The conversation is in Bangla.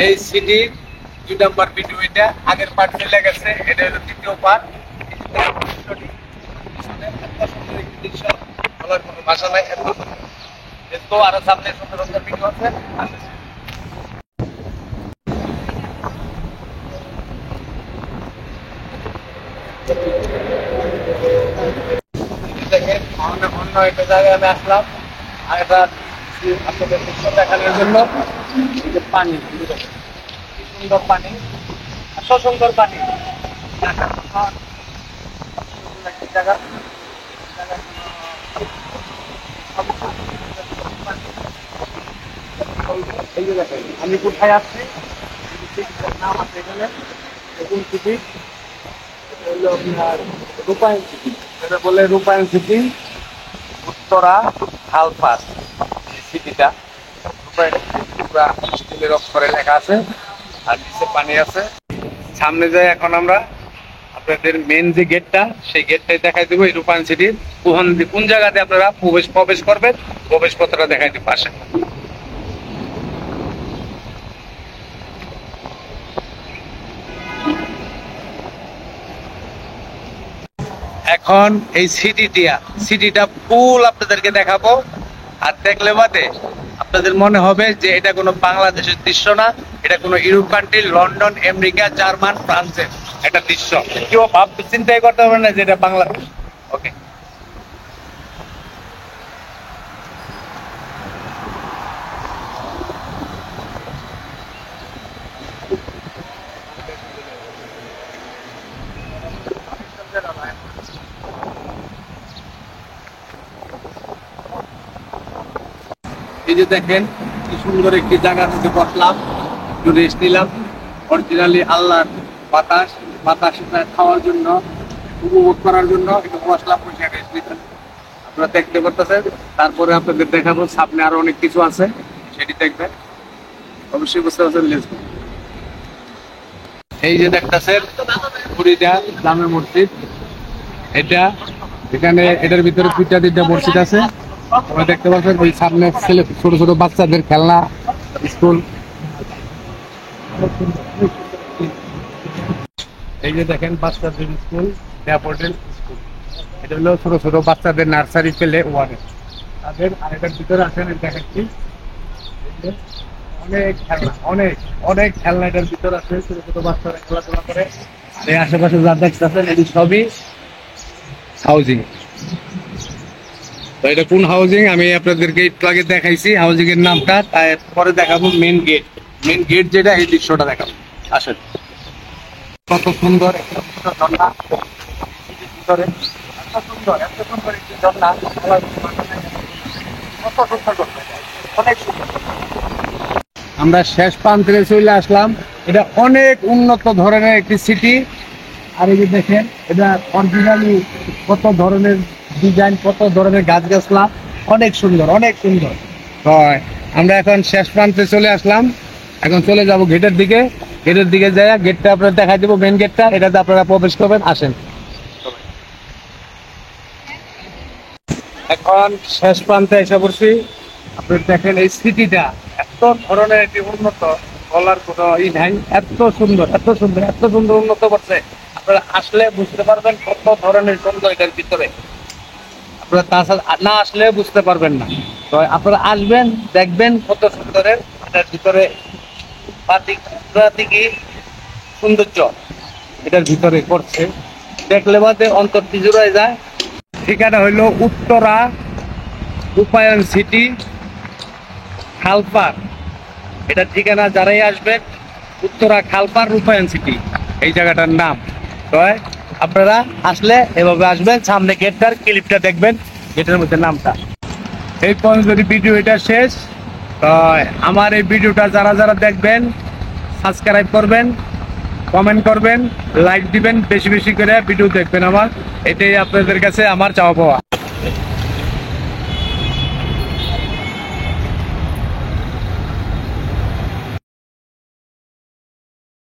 এই সিটির 2 নম্বর ভিডিও। এটা আগের পার্ট চলে গেছে, এটা হলো তৃতীয় পার্ট। দৃশ্য বলার কোনো ভাষা নাই, এত আরো সামনে সুন্দর সুন্দর ভিডিও আছে। দেখেন অন্য একটা জায়গায় আমি আসলাম, আর এটা আপনাদের দৃশ্য দেখানোর জন্য। পানি, সুন্দর পানি, এত সুন্দর পানি। জায়গা এই যে দেখেন আমি কোথায় আসছি, নাম আছে এখানে নতুন সিটি, হলো আপনার রূপায়ণ সিটি। এটা বলে রূপায়ণ সিটি, উত্তরা খালপাস সিটিটা। রূপায়ণ পুরা স্টিলের অক্ষরে লেখা আছে, আর নিচে পানি আছে। সামনে যাই এখন আমরা আপনাদের মেন যে গেটটা, সেই গেটটাই দেখাই দেবো। এই রূপায়ণ সিটির কোন জায়গাতে আপনারা প্রবেশ করবেন, প্রবেশ পত্রটা দেখাই দেবো পাশে। এখন এই সিটিটা ফুল আপনাদেরকে দেখাবো। আর দেখলে বাদে আপনাদের মনে হবে যে এটা কোনো বাংলাদেশের দৃশ্য না, এটা কোনো Europe country, London, America, German, ফ্রান্সের একটা দৃশ্য। কেউ ভাবতে চিন্তাই করতে পারবে না যে এটা বাংলাদেশ। ওকে, এই যে দেখেন কি সুন্দর একটি জায়গা থেকে বসলাম, একটু রেস্ট নিলাম। অরিজিনালি আল্লাহর বাতাস, বাতাসটা খাওয়ার জন্য, উপভোগ করার জন্য একটু বসলাম, বসে রেস্ট নিলাম। আপনারা দেখতে পারতেছেন। তারপরে আপনাদের দেখাবো সামনে আরো অনেক কিছু আছে, সেটি দেখবেন। অবশ্যই বুঝতে পারছেন। এই যে দেখতেছেন পুরীটা জামে মসজিদ, এটা এখানে এটার ভিতরে 2টা মসজিদ আছে। আপনারা দেখতে পাচ্ছেন ওই সামনে ছেলে ছোট ছোট বাচ্চাদের খেলনা স্কুল। এই যে দেখেন বাচ্চাদের স্কুল, ড্যাফোডিল স্কুল। এটা হলো ছোট ছোট বাচ্চাদের নার্সারি পেলে ওয়ানে তাদের। আর এটার ভিতরে আছেন দেখাচ্ছি অনেক খেলনা, অনেক অনেক খেলনা এটার ভিতরে আছে। ছোট ছোট বাচ্চারা খেলাধুলা করে। আর এই আশেপাশে যা দেখতেছেন এটি সবই হাউজিং। তো এটা কোন হাউজিং আমি আপনাদেরকে একটু আগে দেখাইছি হাউজিং এর নামটা, তারপরে দেখাবো মেন গেট। মেন গেট যেটা, এই দৃশ্যটা দেখাবো। আসেন, কত সুন্দর একটা ঝর্ণা ভিতরে, এত সুন্দর একটি ঝর্ণা, কত সুন্দর, অনেক সুন্দর। আমরা শেষ প্রান্তে চলে আসলাম। এটা অনেক উন্নত ধরনের একটি সিটি। আর এই যে দেখেন এটা অরিজিনালি কত ধরনের ডিজাইন, কত ধরনের গাছগাছলা, অনেক সুন্দর, অনেক সুন্দর। তো আমরা এখন শেষ প্রান্তে চলে আসলাম। এখন চলে যাব গেটের দিকে। গেটের দিকে যাই, গেটটা আপনারা দেখাই দেবো, মেন গেটটা, এটাতে আপনারা প্রবেশ করবেন। আসেন, এখন শেষ প্রান্তে এসে পড়ছি। আপনি দেখেন এই সিটিটা এত ধরনের একটি উন্নত, বলার কোনো ই নাই। এত সুন্দর, এত সুন্দর, এত সুন্দর উন্নত করছে। আপনারা আসলে বুঝতে পারবেন কত ধরনের সুন্দর এটার ভিতরে। আপনারা তাছাড়া না আসলে বুঝতে পারবেন না। তো আপনারা আসবেন, দেখবেন কত সুন্দরের এটার ভিতরে প্রাকৃতিক সৌন্দর্য এটার ভিতরে করছে। দেখলে বাদে অন্তর জুড়ে যায়। ঠিকানা হইলো উত্তরা রূপায়ণ সিটি, খালপার। এটা ঠিকানা যারাই আসবেন, উত্তরা খালপার রূপায়ণ সিটি এই জায়গাটার নাম। তো আপনারা আসলে এভাবে আসবেন, সামনে গেটটার ক্লিপটা দেখবেন, গেটের মধ্যে নামটা। এই পর্যন্ত ভিডিও এটা শেষ। তো আমার এই ভিডিওটা যারা যারা দেখবেন, সাবস্ক্রাইব করবেন, কমেন্ট করবেন, লাইক দিবেন, বেশি বেশি করে ভিডিও দেখবেন আমার। এটাই আপনাদের কাছে আমার চাওয়া পাওয়া।